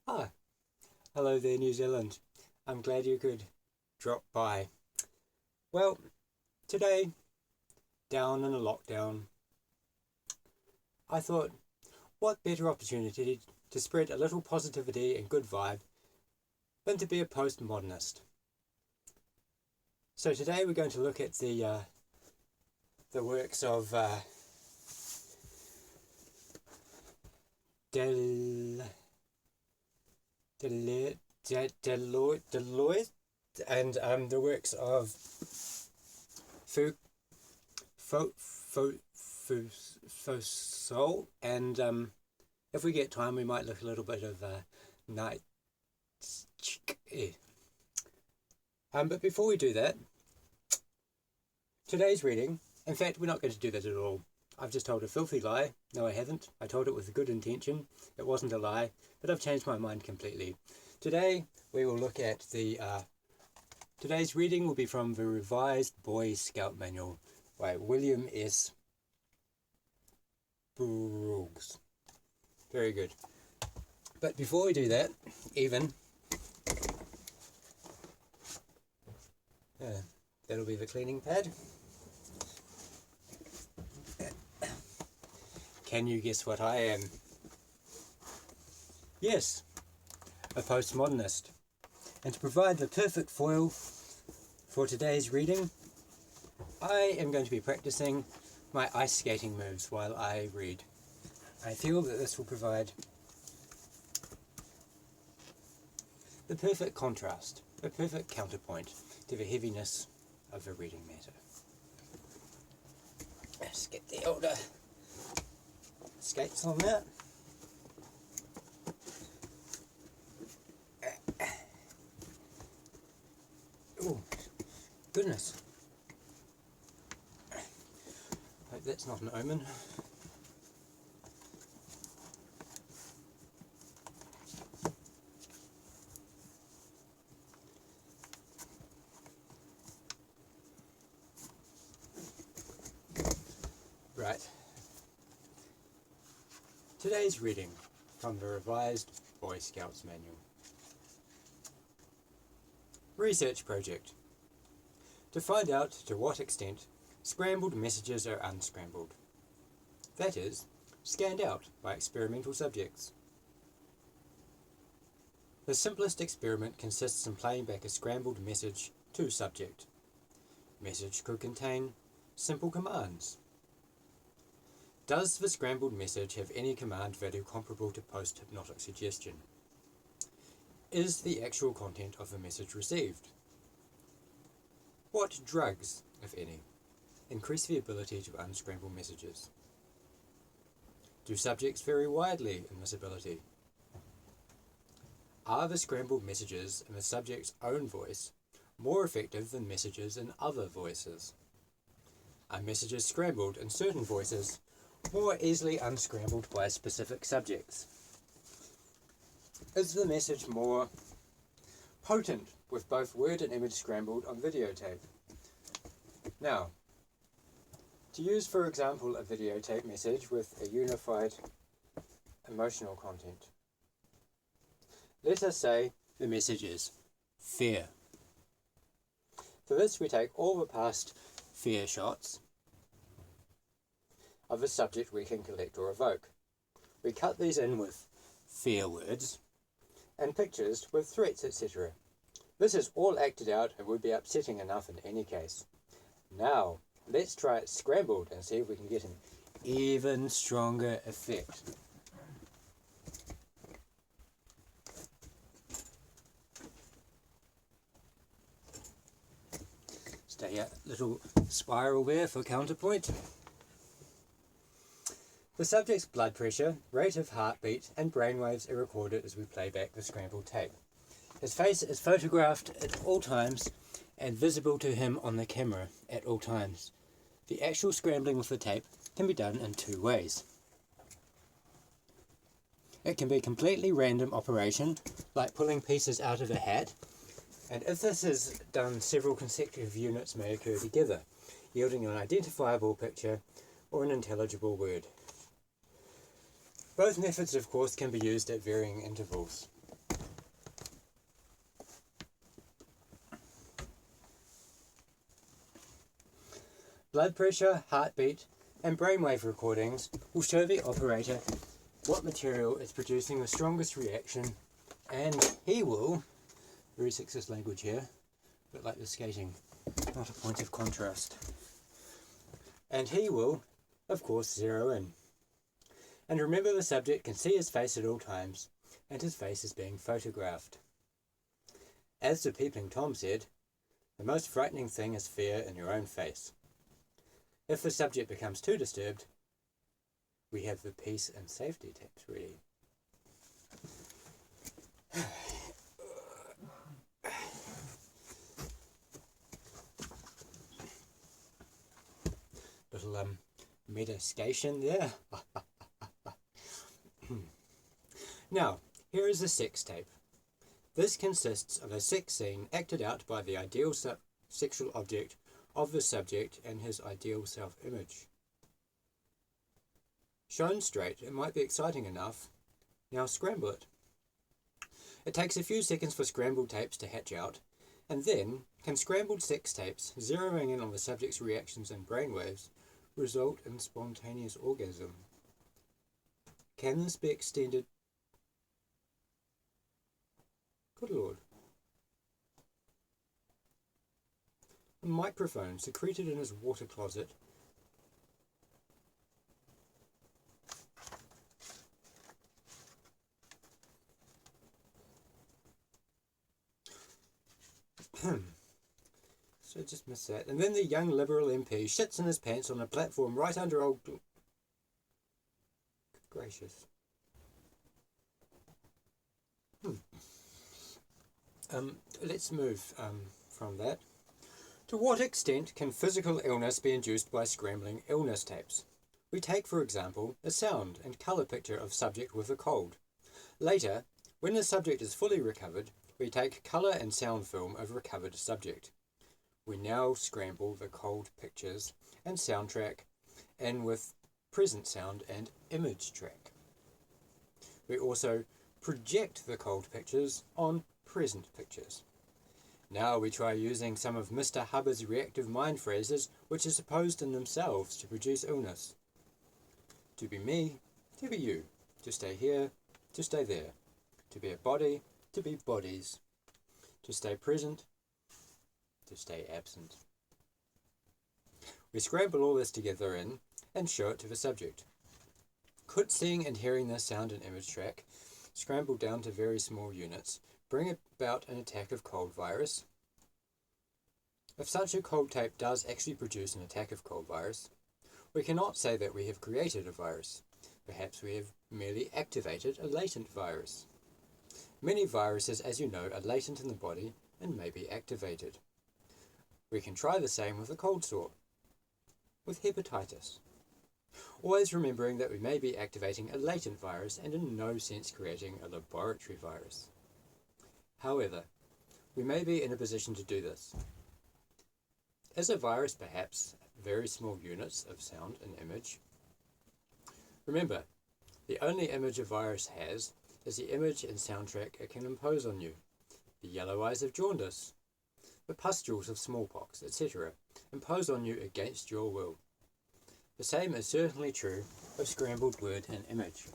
Ah, hello there, New Zealand. I'm glad you could drop by. Well, today, down in a lockdown, I thought, what better opportunity to spread a little positivity and good vibe than to be a postmodernist. So today we're going to look at the works of Deloitte and the works of Foucault and if we get time we might look a little bit of Night. But before we do that, today's reading, in fact we're not going to do that at all. I've just told a filthy lie. No, I haven't. I told it with a good intention. It wasn't a lie, but I've changed my mind completely. Today we will look at today's reading will be from the Revised Boy Scout Manual by William S Burroughs. Very good. But before we do that, that'll be the cleaning pad. Can you guess what I am? Yes, a postmodernist. And to provide the perfect foil for today's reading, I am going to be practicing my ice skating moves while I read. I feel that this will provide the perfect contrast, the perfect counterpoint to the heaviness of the reading matter. Let's get the older skates on that. Oh, goodness. Hope that's not an omen. Right. Today's reading from the Revised Boy Scouts Manual. Research project. To find out to what extent scrambled messages are unscrambled. That is, scanned out by experimental subjects. The simplest experiment consists in playing back a scrambled message to subject. Message could contain simple commands. Does the scrambled message have any command value comparable to post-hypnotic suggestion? Is the actual content of the message received? What drugs, if any, increase the ability to unscramble messages? Do subjects vary widely in this ability? Are the scrambled messages in the subject's own voice more effective than messages in other voices? Are messages scrambled in certain voices more easily unscrambled by specific subjects? Is the message more potent with both word and image scrambled on videotape? Now, to use for example a videotape message with a unified emotional content. Let us say the message is fear. For this we take all the past fear shots of a subject we can collect or evoke. We cut these in with fear words and pictures with threats, etc. This is all acted out and would be upsetting enough in any case. Now, let's try it scrambled and see if we can get an even stronger effect. Stay a little spiral there for counterpoint. The subject's blood pressure, rate of heartbeat, and brainwaves are recorded as we play back the scrambled tape. His face is photographed at all times and visible to him on the camera at all times. The actual scrambling with the tape can be done in two ways. It can be a completely random operation, like pulling pieces out of a hat, and if this is done, several consecutive units may occur together, yielding an identifiable picture or an intelligible word. Both methods, of course, can be used at varying intervals. Blood pressure, heartbeat, and brainwave recordings will show the operator what material is producing the strongest reaction, and he will, very sexist language here, but like the skating, not a point of contrast, and he will, of course, zero in. And remember, the subject can see his face at all times, and his face is being photographed. As Sir Peepling Tom said, the most frightening thing is fear in your own face. If the subject becomes too disturbed, we have the peace and safety tips ready. Little metascation there. Now, here is a sex tape. This consists of a sex scene acted out by the ideal sexual object of the subject and his ideal self-image. Shown straight, it might be exciting enough. Now scramble it. It takes a few seconds for scrambled tapes to hatch out, and then can scrambled sex tapes, zeroing in on the subject's reactions and brainwaves, result in spontaneous orgasm? Can this be extended? Good Lord. A microphone secreted in his water closet. So just missed that. And then the young Liberal MP shits in his pants on a platform right under old... Good gracious. Let's move from that. To what extent can physical illness be induced by scrambling illness tapes? We take, for example, a sound and colour picture of subject with a cold. Later, when the subject is fully recovered, we take colour and sound film of recovered subject. We now scramble the cold pictures and soundtrack in with present sound and image track. We also project the cold pictures on present pictures. Now we try using some of Mr. Hubbard's reactive mind phrases, which are supposed in themselves to produce illness. To be me, to be you. To stay here, to stay there. To be a body, to be bodies. To stay present, to stay absent. We scramble all this together in and show it to the subject. Could seeing and hearing this sound and image track, scrambled down to very small units, bring about an attack of cold virus? If such a cold tape does actually produce an attack of cold virus, we cannot say that we have created a virus. Perhaps we have merely activated a latent virus. Many viruses, as you know, are latent in the body and may be activated. We can try the same with a cold sore, with hepatitis. Always remembering that we may be activating a latent virus and in no sense creating a laboratory virus. However, we may be in a position to do this. Is a virus perhaps very small units of sound and image? Remember, the only image a virus has is the image and soundtrack it can impose on you. The yellow eyes of jaundice, the pustules of smallpox, etc., impose on you against your will. The same is certainly true of scrambled word and image.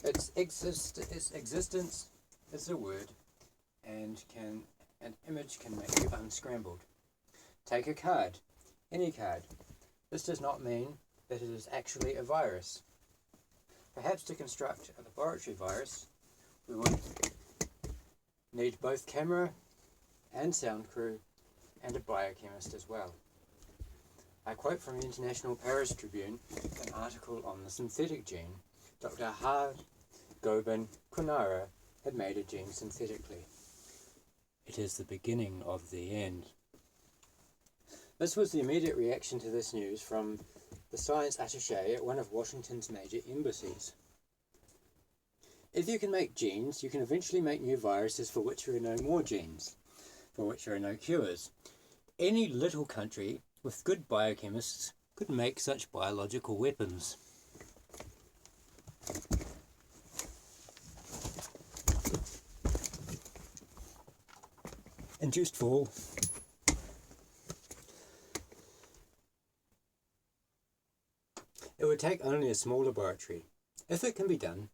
Its existence is a word, and an image can make you unscrambled. Take a card, any card. This does not mean that it is actually a virus. Perhaps to construct a laboratory virus, we would need both camera and sound crew and a biochemist as well. I quote from the International Paris Tribune an article on the synthetic gene. Dr. Har-Gobind Kunara had made a gene synthetically. It is the beginning of the end. This was the immediate reaction to this news from the science attaché at one of Washington's major embassies. If you can make genes, you can eventually make new viruses for which there are no more genes, for which there are no cures. Any little country with good biochemists could make such biological weapons. Induced fall. would take only a small laboratory. If it can be done,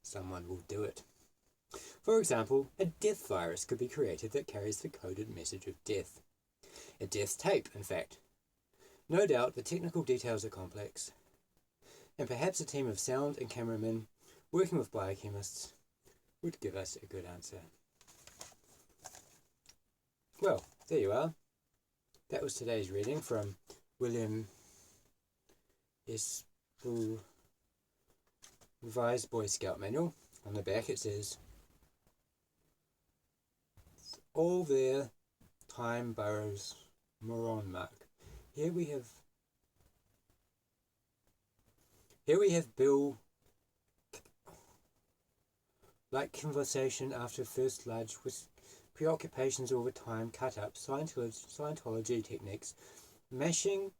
someone will do it. For example, a death virus could be created that carries the coded message of death. A death tape, in fact. No doubt the technical details are complex, and perhaps a team of sound and cameramen working with biochemists would give us a good answer. Well, there you are. That was today's reading from William S. Burroughs' Revised Boy Scout Manual. On the back it says, all there, time Burroughs, moron mark. Here we have Bill, like conversation after first large with preoccupations over time, cut up, Scientology techniques, mashing.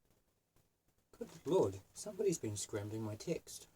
Good Lord, somebody's been scrambling my text.